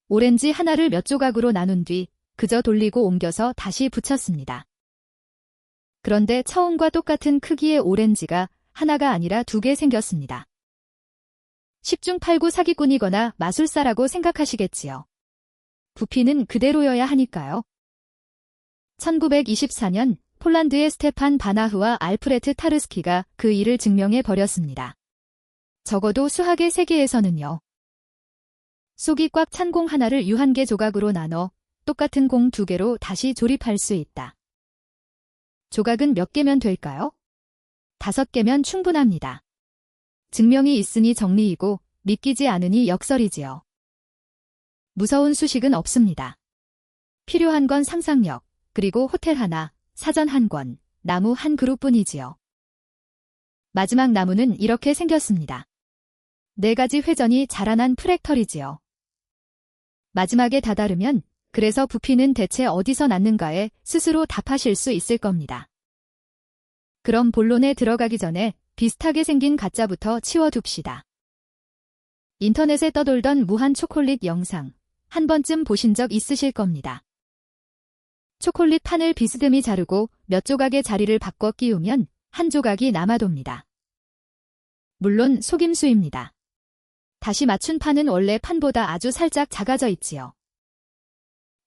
오렌지 하나를 몇 조각으로 나눈 뒤 그저 돌리고 옮겨서 다시 붙였습니다. 그런데 처음과 똑같은 크기의 오렌지가 하나가 아니라 2개 생겼습니다. 10중 8구 사기꾼이거나 마술사라고 생각하시겠지요. 부피는 그대로여야 하니까요. 1924년 폴란드의 스테판 바나흐와 알프레트 타르스키가 그 일을 증명해 버렸습니다. 적어도 수학의 세계에서는요. 속이 꽉 찬 공 하나를 유한개 조각으로 나눠 똑같은 공 2개로 다시 조립할 수 있다. 조각은 몇 개면 될까요? 5개면 충분합니다. 증명이 있으니 정리이고 믿기지 않으니 역설이지요. 무서운 수식은 없습니다. 필요한 건 상상력, 그리고 호텔 하나, 사전 한 권, 나무 한 그루뿐이지요. 마지막 나무는 이렇게 생겼습니다. 4가지 회전이 자라난 프랙털이지요. 마지막에 다다르면 그래서 부피는 대체 어디서 났는가에 스스로 답하실 수 있을 겁니다. 그럼 본론에 들어가기 전에 비슷하게 생긴 가짜부터 치워둡시다. 인터넷에 떠돌던 무한 초콜릿 영상, 한 번쯤 보신 적 있으실 겁니다. 초콜릿 판을 비스듬히 자르고 몇 조각의 자리를 바꿔 끼우면 한 조각이 남아돕니다. 물론 속임수입니다. 다시 맞춘 판은 원래 판보다 아주 살짝 작아져 있지요.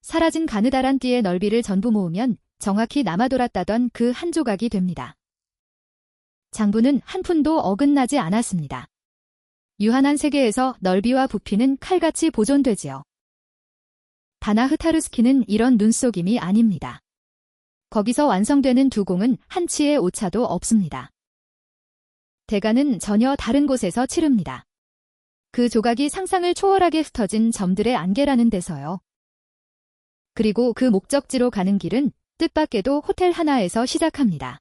사라진 가느다란 띠의 넓이를 전부 모으면 정확히 남아돌았다던 그 한 조각이 됩니다. 장부는 한 푼도 어긋나지 않았습니다. 유한한 세계에서 넓이와 부피는 칼같이 보존되지요. 바나흐 타르스키는 이런 눈속임이 아닙니다. 거기서 완성되는 2공은 한 치의 오차도 없습니다. 대가는 전혀 다른 곳에서 치릅니다. 그 조각이 상상을 초월하게 흩어진 점들의 안개라는 데서요. 그리고 그 목적지로 가는 길은 뜻밖에도 호텔 하나에서 시작합니다.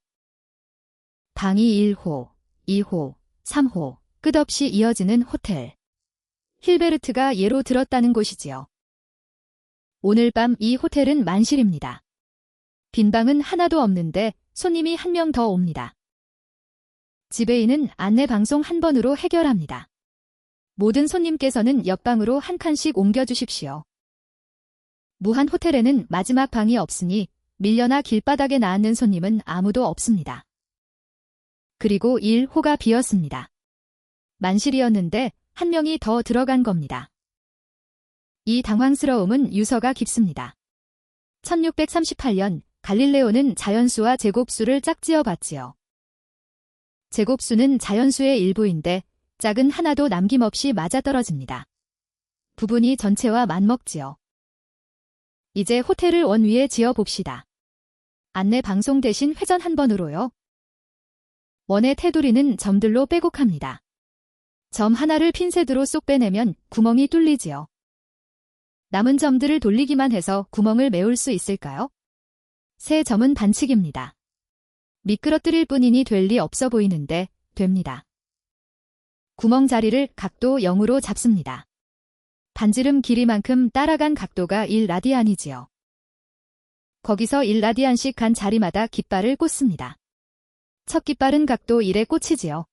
방이 1호, 2호, 3호, 끝없이 이어지는 호텔. 힐베르트가 예로 들었다는 곳이지요. 오늘 밤 이 호텔은 만실입니다. 빈 방은 하나도 없는데 손님이 한 명 더 옵니다. 지배인은 안내 방송 한 번으로 해결합니다. 모든 손님께서는 옆방으로 한 칸씩 옮겨주십시오. 무한 호텔에는 마지막 방이 없으니 밀려나 길바닥에 나앉는 손님은 아무도 없습니다. 그리고 1호가 비었습니다. 만실이었는데 한 명이 더 들어간 겁니다. 이 당황스러움은 유서가 깊습니다. 1638년 갈릴레오는 자연수와 제곱수를 짝지어 봤지요. 제곱수는 자연수의 일부인데 짝은 하나도 남김없이 맞아떨어집니다. 부분이 전체와 맞먹지요. 이제 호텔을 원위에 지어봅시다. 안내 방송 대신 회전 한 번으로요. 원의 테두리는 점들로 빼곡합니다. 점 하나를 핀셋으로 쏙 빼내면 구멍이 뚫리지요. 남은 점들을 돌리기만 해서 구멍을 메울 수 있을까요? 세 점은 반칙입니다. 미끄러뜨릴 뿐이니 될 리 없어 보이는데 됩니다. 구멍 자리를 각도 0으로 잡습니다. 반지름 길이만큼 따라간 각도가 1라디안이지요. 거기서 1라디안씩 간 자리마다 깃발을 꽂습니다. 첫 깃발은 각도 1에 꽂히지요.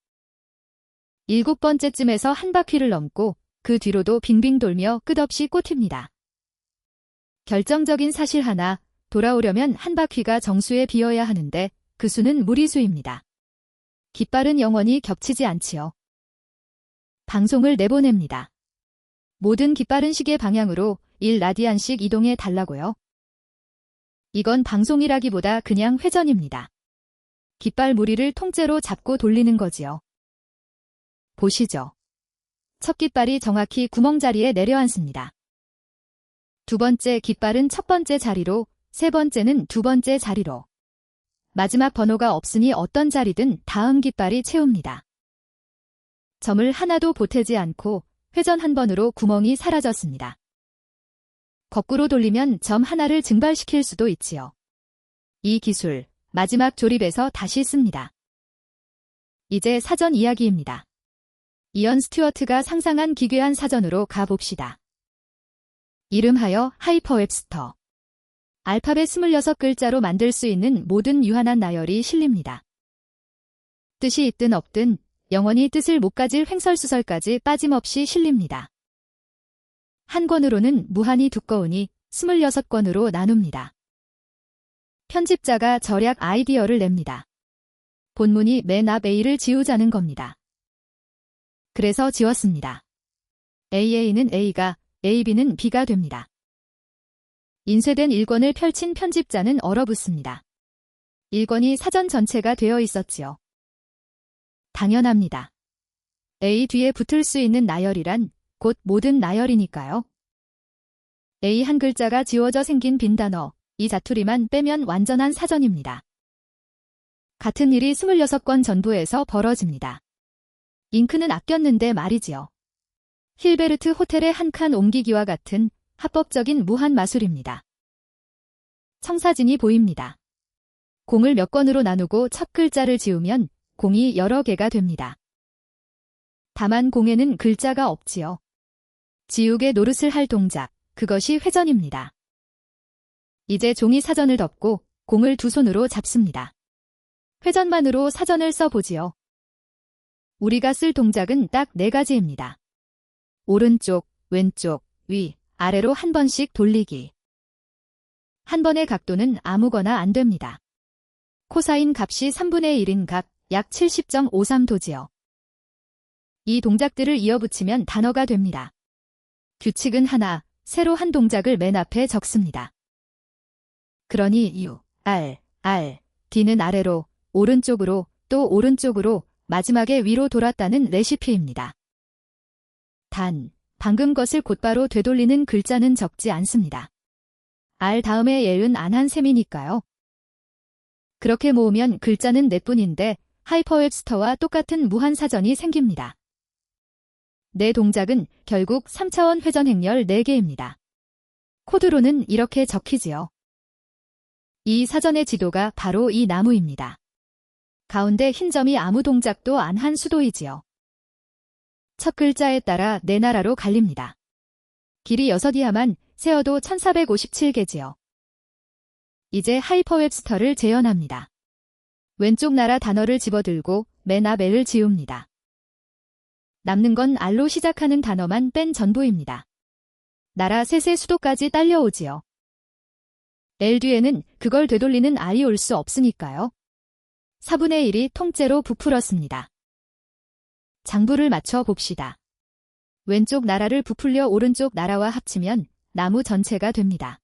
7번째쯤에서 한 바퀴를 넘고 그 뒤로도 빙빙 돌며 끝없이 꽂힙니다. 결정적인 사실 하나, 돌아오려면 한 바퀴가 정수에 비어야 하는데 그 수는 무리수입니다. 깃발은 영원히 겹치지 않지요. 방송을 내보냅니다. 모든 깃발은 시계 방향으로 1라디안씩 이동해 달라고요. 이건 방송이라기보다 그냥 회전입니다. 깃발 무리를 통째로 잡고 돌리는 거지요. 보시죠. 첫 깃발이 정확히 구멍 자리에 내려앉습니다. 두 번째 깃발은 첫 번째 자리로, 세 번째는 두 번째 자리로. 마지막 번호가 없으니 어떤 자리든 다음 깃발이 채웁니다. 점을 하나도 보태지 않고 회전 한 번으로 구멍이 사라졌습니다. 거꾸로 돌리면 점 하나를 증발시킬 수도 있지요. 이 기술, 마지막 조립에서 다시 씁니다. 이제 사전 이야기입니다. 이언 스튜어트가 상상한 기괴한 사전으로 가봅시다. 이름하여 하이퍼웹스터. 알파벳 26글자로 만들 수 있는 모든 유한한 나열이 실립니다. 뜻이 있든 없든 영원히 뜻을 못 가질 횡설수설까지 빠짐없이 실립니다. 한 권으로는 무한히 두꺼우니 26권으로 나눕니다. 편집자가 절약 아이디어를 냅니다. 본문이 맨 앞 A를 지우자는 겁니다. 그래서 지웠습니다. AA는 A가, AB는 B가 됩니다. 인쇄된 1권을 펼친 편집자는 얼어붙습니다. 1권이 사전 전체가 되어 있었지요. 당연합니다. A 뒤에 붙을 수 있는 나열이란 곧 모든 나열이니까요. A 한 글자가 지워져 생긴 빈 단어, 이 자투리만 빼면 완전한 사전입니다. 같은 일이 26권 전부에서 벌어집니다. 잉크는 아꼈는데 말이지요. 힐베르트 호텔의 한 칸 옮기기와 같은 합법적인 무한 마술입니다. 청사진이 보입니다. 공을 몇 권으로 나누고 첫 글자를 지우면 공이 여러 개가 됩니다. 다만 공에는 글자가 없지요. 지우개 노릇을 할 동작, 그것이 회전입니다. 이제 종이 사전을 덮고 공을 두 손으로 잡습니다. 회전만으로 사전을 써보지요. 우리가 쓸 동작은 딱 4가지입니다. 오른쪽, 왼쪽, 위, 아래로 한 번씩 돌리기. 한 번의 각도는 아무거나 안 됩니다. 코사인 값이 3분의 1인 각, 약 70.53도지요. 이 동작들을 이어붙이면 단어가 됩니다. 규칙은 하나, 새로 한 동작을 맨 앞에 적습니다. 그러니 U, R, D는 아래로, 오른쪽으로, 또 오른쪽으로, 마지막에 위로 돌았다는 레시피입니다. 단, 방금 것을 곧바로 되돌리는 글자는 적지 않습니다. R 다음에 예은 안 한 셈이니까요. 그렇게 모으면 글자는 4뿐인데 하이퍼웹스터와 똑같은 무한사전이 생깁니다. 내 동작은 결국 3차원 회전 행렬 4개입니다. 코드로는 이렇게 적히지요. 이 사전의 지도가 바로 이 나무입니다. 가운데 흰 점이 아무 동작도 안 한 수도이지요. 첫 글자에 따라 4나라로 갈립니다. 길이 6이야만 세어도 1457개지요. 이제 하이퍼웹스터를 재현합니다. 왼쪽 나라 단어를 집어들고 맨 앞 L을 지웁니다. 남는 건 R로 시작하는 단어만 뺀 전부입니다. 나라 셋의 수도까지 딸려오지요. L 뒤에는 그걸 되돌리는 R이 올 수 없으니까요. 4분의 1이 통째로 부풀었습니다. 장부를 맞춰 봅시다. 왼쪽 나라를 부풀려 오른쪽 나라와 합치면 나무 전체가 됩니다.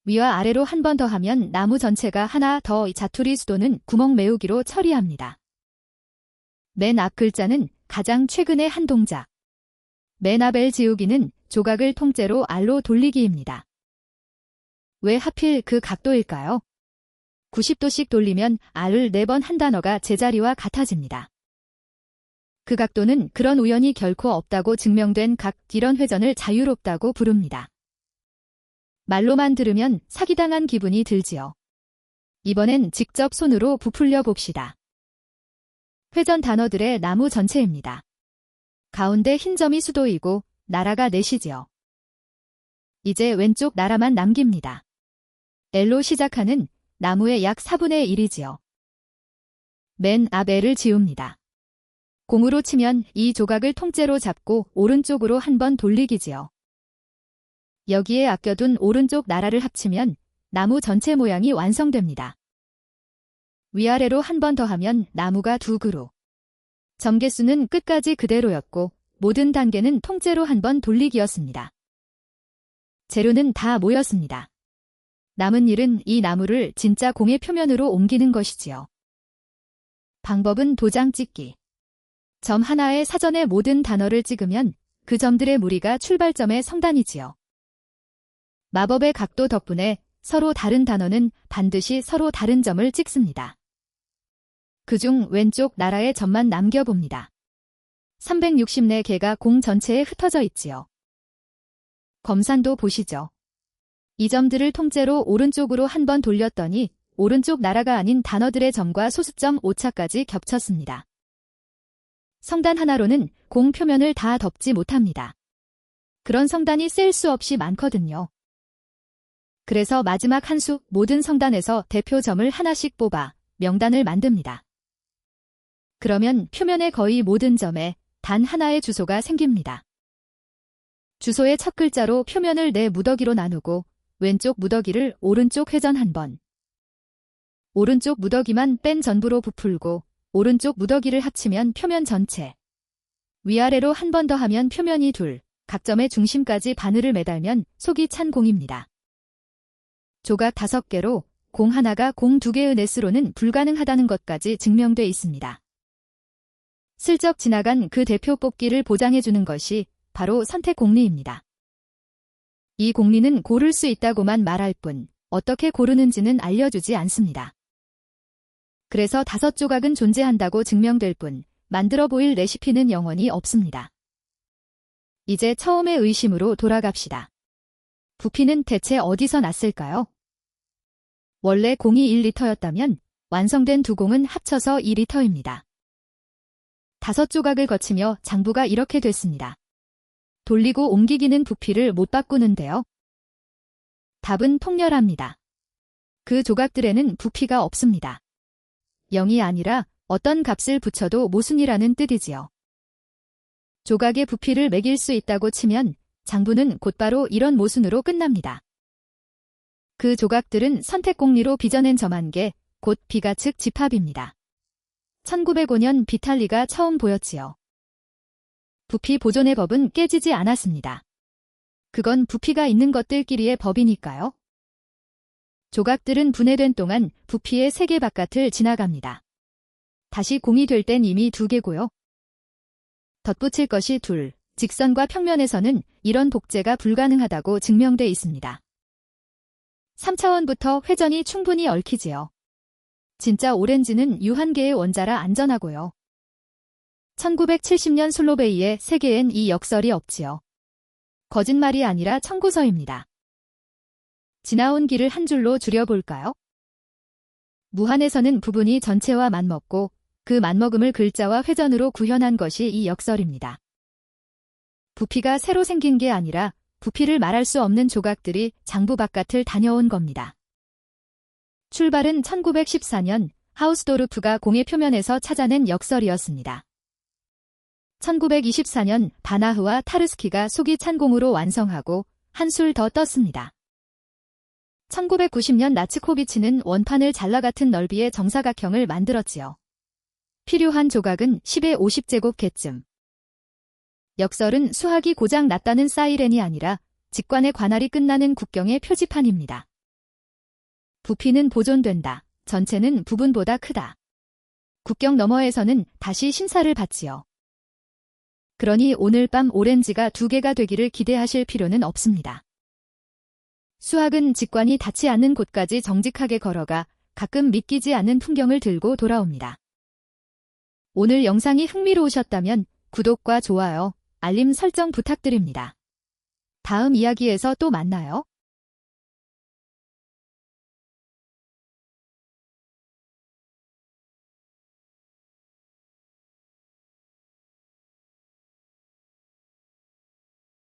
위와 아래로 한 번 더 하면 나무 전체가 하나 더 자투리 수도는 구멍 메우기로 처리합니다. 맨 앞 글자는 가장 최근의 한 동작. 맨 앞 L 지우기는 조각을 통째로 R로 돌리기입니다. 왜 하필 그 각도일까요? 90도씩 돌리면 R을 4번 한 단어가 제자리와 같아집니다. 그 각도는 그런 우연이 결코 없다고 증명된 각 이런 회전을 자유롭다고 부릅니다. 말로만 들으면 사기당한 기분이 들지요. 이번엔 직접 손으로 부풀려 봅시다. 회전 단어들의 나무 전체입니다. 가운데 흰 점이 수도이고 나라가 넷이지요. 이제 왼쪽 나라만 남깁니다. L로 시작하는 나무의 약 4분의 1이지요. 맨 앞 L을 지웁니다. 공으로 치면 이 조각을 통째로 잡고 오른쪽으로 한 번 돌리기지요. 여기에 아껴둔 오른쪽 나라를 합치면 나무 전체 모양이 완성됩니다. 위아래로 한 번 더 하면 나무가 2그루. 점개수는 끝까지 그대로였고 모든 단계는 통째로 한 번 돌리기였습니다. 재료는 다 모였습니다. 남은 일은 이 나무를 진짜 공의 표면으로 옮기는 것이지요. 방법은 도장 찍기. 점 하나에 사전의 모든 단어를 찍으면 그 점들의 무리가 출발점의 성단이지요. 마법의 각도 덕분에 서로 다른 단어는 반드시 서로 다른 점을 찍습니다. 그중 왼쪽 나라의 점만 남겨봅니다. 364개가 공 전체에 흩어져 있지요. 검산도 보시죠. 이 점들을 통째로 오른쪽으로 한 번 돌렸더니 오른쪽 나라가 아닌 단어들의 점과 소수점 오차까지 겹쳤습니다. 성단 하나로는 공 표면을 다 덮지 못합니다. 그런 성단이 셀 수 없이 많거든요. 그래서 마지막 한 수 모든 성단에서 대표점을 하나씩 뽑아 명단을 만듭니다. 그러면 표면의 거의 모든 점에 단 하나의 주소가 생깁니다. 주소의 첫 글자로 표면을 네 무더기로 나누고 왼쪽 무더기를 오른쪽 회전 한 번. 오른쪽 무더기만 뺀 전부로 부풀고 오른쪽 무더기를 합치면 표면 전체. 위아래로 한 번 더 하면 표면이 둘, 각점의 중심까지 바늘을 매달면 속이 찬 공입니다. 조각 5개로 공 하나가 공 2개의 넷으로는 불가능하다는 것까지 증명돼 있습니다. 슬쩍 지나간 그 대표 뽑기를 보장해주는 것이 바로 선택 공리입니다. 이 공리는 고를 수 있다고만 말할 뿐 어떻게 고르는지는 알려주지 않습니다. 그래서 5조각은 존재한다고 증명될 뿐 만들어 보일 레시피는 영원히 없습니다. 이제 처음의 의심으로 돌아갑시다. 부피는 대체 어디서 났을까요? 원래 공이 1리터였다면 완성된 두 공은 합쳐서 2리터입니다. 5조각을 거치며 장부가 이렇게 됐습니다. 돌리고 옮기기는 부피를 못 바꾸는데요. 답은 통렬합니다. 그 조각들에는 부피가 없습니다. 0이 아니라 어떤 값을 붙여도 모순이라는 뜻이지요. 조각의 부피를 매길 수 있다고 치면 장부는 곧바로 이런 모순으로 끝납니다. 그 조각들은 선택공리로 빚어낸 점한 개, 곧 비가 즉 집합입니다. 1905년 비탈리가 처음 보였지요. 부피 보존의 법은 깨지지 않았습니다. 그건 부피가 있는 것들끼리의 법이니까요. 조각들은 분해된 동안 부피의 세계 바깥을 지나갑니다. 다시 공이 될 땐 이미 2개고요. 덧붙일 것이 둘, 직선과 평면에서는 이런 복제가 불가능하다고 증명돼 있습니다. 3차원부터 회전이 충분히 얽히지요. 진짜 오렌지는 유한계의 원자라 안전하고요. 1970년 솔로베이의 세계엔 이 역설이 없지요. 거짓말이 아니라 청구서입니다. 지나온 길을 한 줄로 줄여볼까요? 무한에서는 부분이 전체와 맞먹고 그 맞먹음을 글자와 회전으로 구현한 것이 이 역설입니다. 부피가 새로 생긴 게 아니라 부피를 말할 수 없는 조각들이 장부 바깥을 다녀온 겁니다. 출발은 1914년 하우스도르프가 공의 표면에서 찾아낸 역설이었습니다. 1924년 바나흐와 타르스키가 속이 찬 공으로 완성하고 한술 더 떴습니다. 1990년 나츠코비치는 원판을 잘라 같은 넓이의 정사각형을 만들었지요. 필요한 조각은 10의 50제곱개쯤. 역설은 수학이 고장 났다는 사이렌이 아니라 직관의 관할이 끝나는 국경의 표지판입니다. 부피는 보존된다. 전체는 부분보다 크다. 국경 너머에서는 다시 심사를 받지요. 그러니 오늘 밤 오렌지가 2개가 되기를 기대하실 필요는 없습니다. 수학은 직관이 닿지 않는 곳까지 정직하게 걸어가 가끔 믿기지 않는 풍경을 들고 돌아옵니다. 오늘 영상이 흥미로우셨다면 구독과 좋아요, 알림 설정 부탁드립니다. 다음 이야기에서 또 만나요.